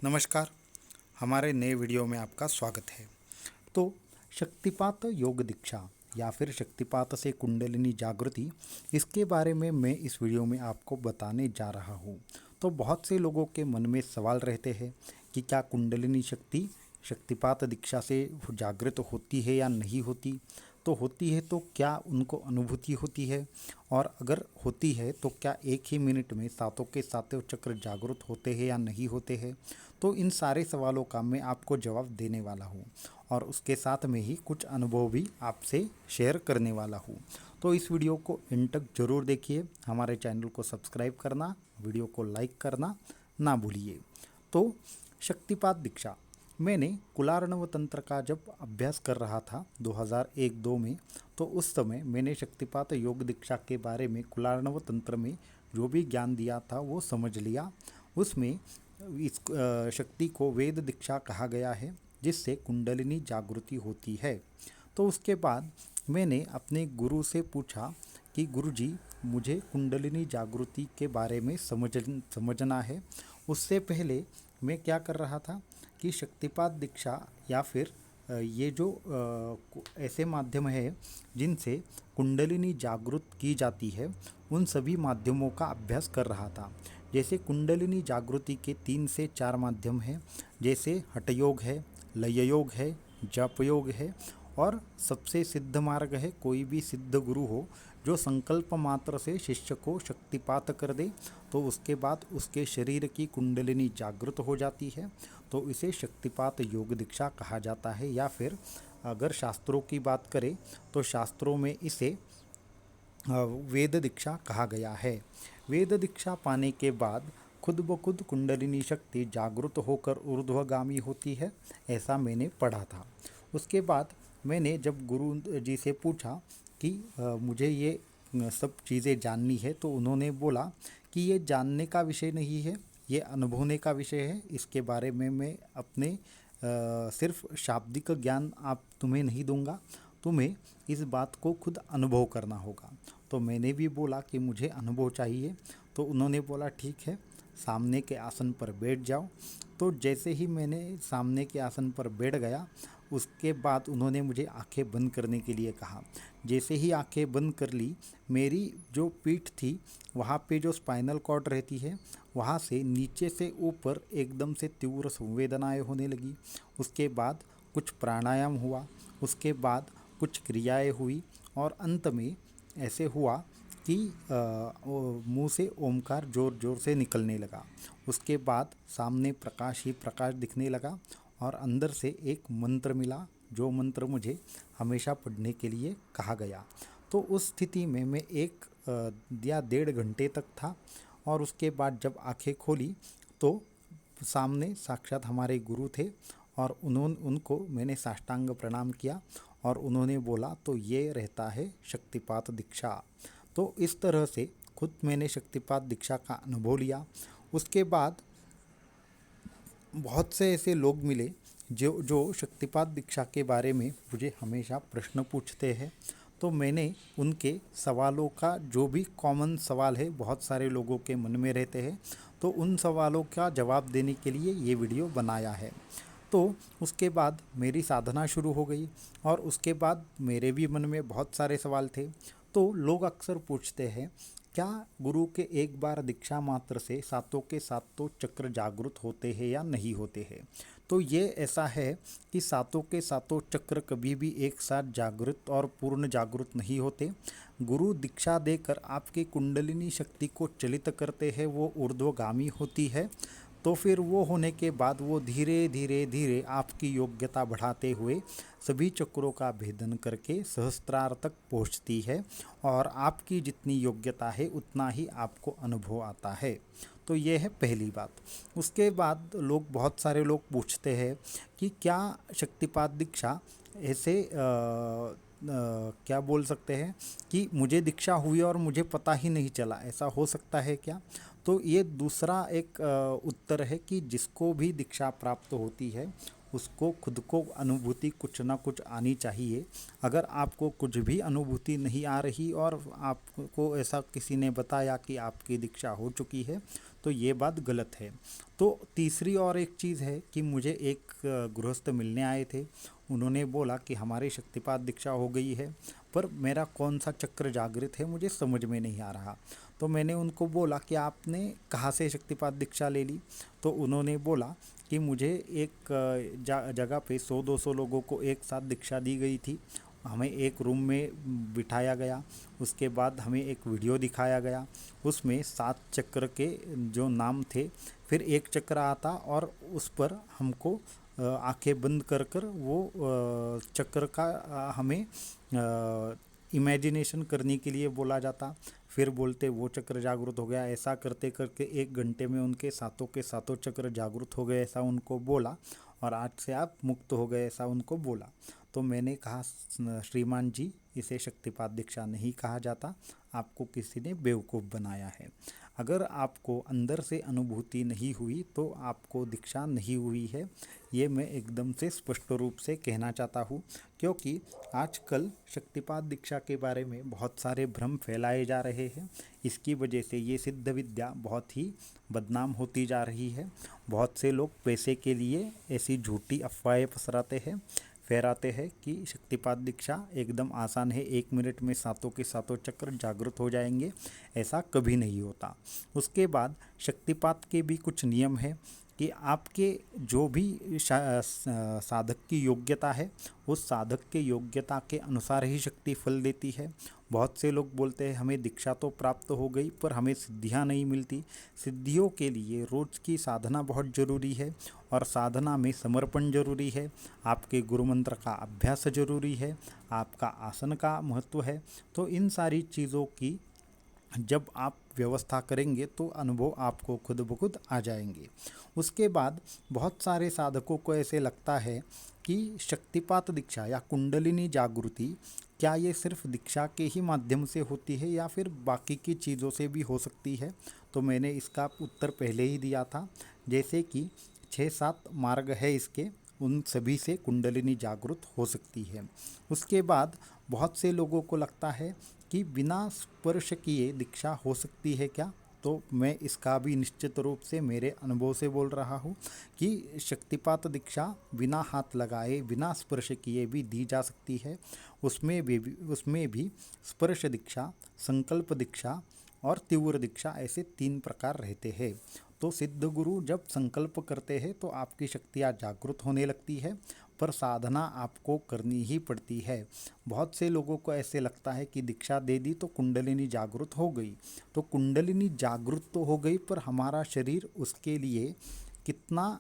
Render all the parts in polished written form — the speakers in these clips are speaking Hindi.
नमस्कार। हमारे नए वीडियो में आपका स्वागत है। तो शक्तिपात योग दीक्षा या फिर शक्तिपात से कुंडलिनी जागृति, इसके बारे में मैं इस वीडियो में आपको बताने जा रहा हूँ। तो बहुत से लोगों के मन में सवाल रहते हैं कि क्या कुंडलिनी शक्ति शक्तिपात दीक्षा से जागृत होती है या नहीं होती। तो होती है तो क्या उनको अनुभूति होती है, और अगर होती है तो क्या एक ही मिनट में सातों के सातों चक्र जागृत होते हैं या नहीं होते हैं। तो इन सारे सवालों का मैं आपको जवाब देने वाला हूँ, और उसके साथ में ही कुछ अनुभव भी आपसे शेयर करने वाला हूँ। तो इस वीडियो को एंड तक जरूर देखिए। हमारे चैनल को सब्सक्राइब करना, वीडियो को लाइक करना ना भूलिए। तो शक्तिपात दीक्षा, मैंने कुलार्णव तंत्र का जब अभ्यास कर रहा था 2001-2 में, तो उस समय मैंने शक्तिपात योग दीक्षा के बारे में कुलार्णव तंत्र में जो भी ज्ञान दिया था वो समझ लिया। उसमें इस शक्ति को वेद दीक्षा कहा गया है, जिससे कुंडलिनी जागृति होती है। तो उसके बाद मैंने अपने गुरु से पूछा कि गुरुजी, मुझे कुंडलिनी जागृति के बारे में समझना है। उससे पहले मैं क्या कर रहा था कि शक्तिपात दीक्षा या फिर ये जो ऐसे माध्यम है जिनसे कुंडलिनी जागृत की जाती है, उन सभी माध्यमों का अभ्यास कर रहा था। जैसे कुंडलिनी जागृति के 3 से 4 माध्यम हैं, जैसे हठयोग है, लय योग है, जप योग है, और सबसे सिद्ध मार्ग है कोई भी सिद्ध गुरु हो जो संकल्प मात्र से शिष्य को शक्तिपात कर दे, तो उसके बाद उसके शरीर की कुंडलिनी जागृत हो जाती है। तो इसे शक्तिपात योग दीक्षा कहा जाता है, या फिर अगर शास्त्रों की बात करें तो शास्त्रों में इसे वेद दीक्षा कहा गया है। वेद दीक्षा पाने के बाद खुद ब खुद कुंडलिनी शक्ति जागृत होकर ऊर्ध्वगामी होती है, ऐसा मैंने पढ़ा था। उसके बाद मैंने जब गुरु जी से पूछा कि मुझे ये सब चीज़ें जाननी है, तो उन्होंने बोला कि ये जानने का विषय नहीं है, ये अनुभवने का विषय है। इसके बारे में मैं अपने सिर्फ शाब्दिक ज्ञान आप तुम्हें नहीं दूंगा, तुम्हें इस बात को खुद अनुभव करना होगा। तो मैंने भी बोला कि मुझे अनुभव चाहिए। तो उन्होंने बोला ठीक है, सामने के आसन पर बैठ जाओ। तो जैसे ही मैंने सामने के आसन पर बैठ गया, उसके बाद उन्होंने मुझे आंखें बंद करने के लिए कहा। जैसे ही आंखें बंद कर ली, मेरी जो पीठ थी वहाँ पे जो स्पाइनल कॉर्ड रहती है, वहाँ से नीचे से ऊपर एकदम से तीव्र संवेदनाएं होने लगी। उसके बाद कुछ प्राणायाम हुआ, उसके बाद कुछ क्रियाएं हुई, और अंत में ऐसे हुआ कि मुंह से ओमकार ज़ोर ज़ोर से निकलने लगा। उसके बाद सामने प्रकाश ही प्रकाश दिखने लगा, और अंदर से एक मंत्र मिला, जो मंत्र मुझे हमेशा पढ़ने के लिए कहा गया। तो उस स्थिति में मैं 1 या 1.5 घंटे तक था, और उसके बाद जब आंखें खोली तो सामने साक्षात हमारे गुरु थे, और उनको मैंने साष्टांग प्रणाम किया, और उन्होंने बोला तो ये रहता है शक्तिपात दीक्षा। तो इस तरह से खुद मैंने शक्तिपात दीक्षा का अनुभव लिया। उसके बाद बहुत से ऐसे लोग मिले जो जो शक्तिपात दीक्षा के बारे में मुझे हमेशा प्रश्न पूछते हैं। तो मैंने उनके सवालों का, जो भी कॉमन सवाल है बहुत सारे लोगों के मन में रहते हैं, तो उन सवालों का जवाब देने के लिए ये वीडियो बनाया है। तो उसके बाद मेरी साधना शुरू हो गई, और उसके बाद मेरे भी मन में बहुत सारे सवाल थे। तो लोग अक्सर पूछते हैं, क्या गुरु के एक बार दीक्षा मात्र से सातों के सातों चक्र जागृत होते हैं या नहीं होते हैं। तो ये ऐसा है कि सातों के सातों चक्र कभी भी एक साथ जागृत और पूर्ण जागृत नहीं होते। गुरु दीक्षा देकर आपकी कुंडलिनी शक्ति को चलित करते हैं, वो ऊर्ध्वगामी होती है। तो फिर वो होने के बाद वो धीरे धीरे धीरे आपकी योग्यता बढ़ाते हुए सभी चक्रों का भेदन करके सहस्त्रार तक पहुंचती है, और आपकी जितनी योग्यता है उतना ही आपको अनुभव आता है। तो ये है पहली बात। उसके बाद बहुत सारे लोग पूछते हैं कि क्या शक्तिपात दीक्षा ऐसे क्या बोल सकते हैं कि मुझे दीक्षा हुई और मुझे पता ही नहीं चला, ऐसा हो सकता है क्या। तो ये दूसरा एक उत्तर है कि जिसको भी दीक्षा प्राप्त होती है उसको खुद को अनुभूति कुछ ना कुछ आनी चाहिए। अगर आपको कुछ भी अनुभूति नहीं आ रही और आपको ऐसा किसी ने बताया कि आपकी दीक्षा हो चुकी है, तो ये बात गलत है। तो तीसरी और एक चीज़ है कि मुझे एक गृहस्थ मिलने आए थे। उन्होंने बोला कि हमारी शक्तिपात दीक्षा हो गई है, पर मेरा कौन सा चक्र जागृत है मुझे समझ में नहीं आ रहा। तो मैंने उनको बोला कि आपने कहाँ से शक्तिपात दीक्षा ले ली? तो उन्होंने बोला कि मुझे एक जगह पे 100-200 लोगों को एक साथ दीक्षा दी गई थी। हमें एक रूम में बिठाया गया, उसके बाद हमें एक वीडियो दिखाया गया, उसमें 7 चक्र के जो नाम थे, फिर एक चक्र आता और उस पर हमको आंखें बंद कर कर वो चक्र का हमें इमेजिनेशन करने के लिए बोला जाता। फिर बोलते वो चक्र जागृत हो गया। ऐसा करते करके 1 घंटे में उनके सातों के सातों चक्र जागृत हो गए, ऐसा उनको बोला, और आज से आप मुक्त हो गए, ऐसा उनको बोला। तो मैंने कहा, श्रीमान जी, इसे शक्तिपात दीक्षा नहीं कहा जाता, आपको किसी ने बेवकूफ़ बनाया है। अगर आपको अंदर से अनुभूति नहीं हुई तो आपको दीक्षा नहीं हुई है, ये मैं एकदम से स्पष्ट रूप से कहना चाहता हूँ। क्योंकि आजकल शक्तिपात दीक्षा के बारे में बहुत सारे भ्रम फैलाए जा रहे हैं। इसकी वजह से ये सिद्ध विद्या बहुत ही बदनाम होती जा रही है। बहुत से लोग पैसे के लिए ऐसी झूठी अफवाहें फैलाते हैं कि शक्तिपात दीक्षा एकदम आसान है, 1 मिनट में सातों के सातों चक्र जागृत हो जाएंगे। ऐसा कभी नहीं होता। उसके बाद शक्तिपात के भी कुछ नियम है कि आपके जो भी साधक की योग्यता है, उस साधक के योग्यता के अनुसार ही शक्ति फल देती है। बहुत से लोग बोलते हैं हमें दीक्षा तो प्राप्त हो गई पर हमें सिद्धियां नहीं मिलती। सिद्धियों के लिए रोज की साधना बहुत ज़रूरी है, और साधना में समर्पण जरूरी है। आपके गुरु मंत्र का अभ्यास जरूरी है, आपका आसन का महत्व है। तो इन सारी चीज़ों की जब आप व्यवस्था करेंगे तो अनुभव आपको खुद ब खुद आ जाएंगे। उसके बाद बहुत सारे साधकों को ऐसे लगता है कि शक्तिपात दीक्षा या कुंडलिनी जागृति, क्या ये सिर्फ दीक्षा के ही माध्यम से होती है या फिर बाकी की चीज़ों से भी हो सकती है? तो मैंने इसका उत्तर पहले ही दिया था। जैसे कि 6-7 मार्ग है इसके, उन सभी से कुंडलिनी जागृत हो सकती है। उसके बाद बहुत से लोगों को लगता है कि बिना स्पर्श किए दीक्षा हो सकती है क्या? तो मैं इसका भी निश्चित रूप से मेरे अनुभव से बोल रहा हूँ कि शक्तिपात दीक्षा बिना हाथ लगाए, बिना स्पर्श किए भी दी जा सकती है। उसमें भी स्पर्श दीक्षा, संकल्प दीक्षा और तीव्र दीक्षा, ऐसे 3 प्रकार रहते हैं। तो सिद्ध गुरु जब संकल्प करते हैं तो आपकी शक्तियाँ जागृत होने लगती है, पर साधना आपको करनी ही पड़ती है। बहुत से लोगों को ऐसे लगता है कि दीक्षा दे दी तो कुंडलिनी जागृत हो गई। तो कुंडलिनी जागृत तो हो गई, पर हमारा शरीर उसके लिए कितना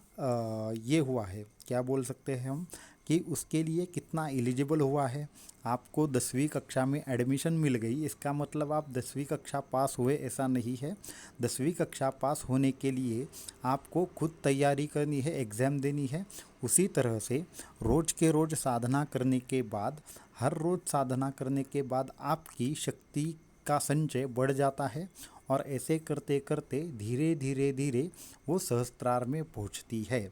ये हुआ है, क्या बोल सकते हैं हम, कि उसके लिए कितना एलिजिबल हुआ है। आपको 10वीं कक्षा में एडमिशन मिल गई, इसका मतलब आप 10वीं कक्षा पास हुए ऐसा नहीं है। 10वीं कक्षा पास होने के लिए आपको खुद तैयारी करनी है, एग्ज़ाम देनी है। उसी तरह से रोज़ के रोज़ साधना करने के बाद, हर रोज़ साधना करने के बाद आपकी शक्ति का संचय बढ़ जाता है, और ऐसे करते करते धीरे धीरे धीरे वो सहस्त्रार में पहुंचती है।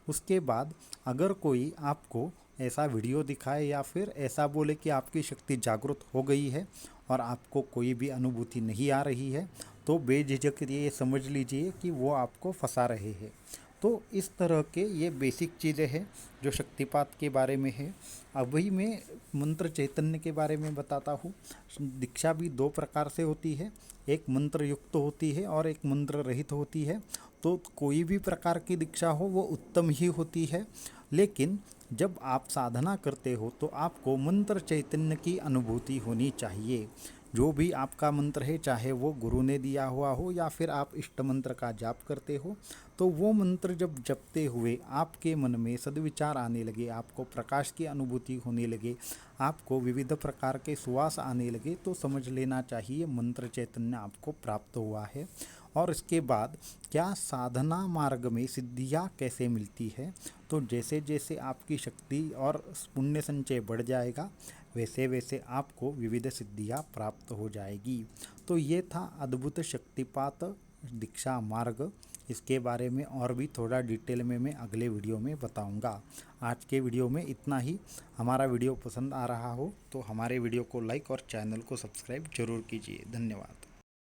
उसके बाद अगर कोई आपको ऐसा वीडियो दिखाए या फिर ऐसा बोले कि आपकी शक्ति जागृत हो गई है और आपको कोई भी अनुभूति नहीं आ रही है, तो बेझिझक ये समझ लीजिए कि वो आपको फंसा रहे हैं। तो इस तरह के ये बेसिक चीज़ें हैं जो शक्तिपात के बारे में है। अभी मैं मंत्र चैतन्य के बारे में बताता हूँ। दीक्षा भी 2 प्रकार से होती है, एक मंत्र युक्त होती है और एक मंत्र रहित होती है। तो कोई भी प्रकार की दीक्षा हो वो उत्तम ही होती है, लेकिन जब आप साधना करते हो तो आपको मंत्र चैतन्य की अनुभूति होनी चाहिए। जो भी आपका मंत्र है, चाहे वो गुरु ने दिया हुआ हो या फिर आप इष्ट मंत्र का जाप करते हो, तो वो मंत्र जब जपते हुए आपके मन में सद्विचार आने लगे, आपको प्रकाश की अनुभूति होने लगे, आपको विविध प्रकार के सुवास आने लगे, तो समझ लेना चाहिए मंत्र चैतन्य आपको प्राप्त हुआ है। और इसके बाद क्या साधना मार्ग में सिद्धियाँ कैसे मिलती है? तो जैसे जैसे आपकी शक्ति और पुण्य संचय बढ़ जाएगा, वैसे वैसे आपको विविध सिद्धियाँ प्राप्त हो जाएगी। तो ये था अद्भुत शक्तिपात दीक्षा मार्ग, इसके बारे में और भी थोड़ा डिटेल में मैं अगले वीडियो में बताऊंगा। आज के वीडियो में इतना ही। हमारा वीडियो पसंद आ रहा हो तो हमारे वीडियो को लाइक और चैनल को सब्सक्राइब जरूर कीजिए। धन्यवाद।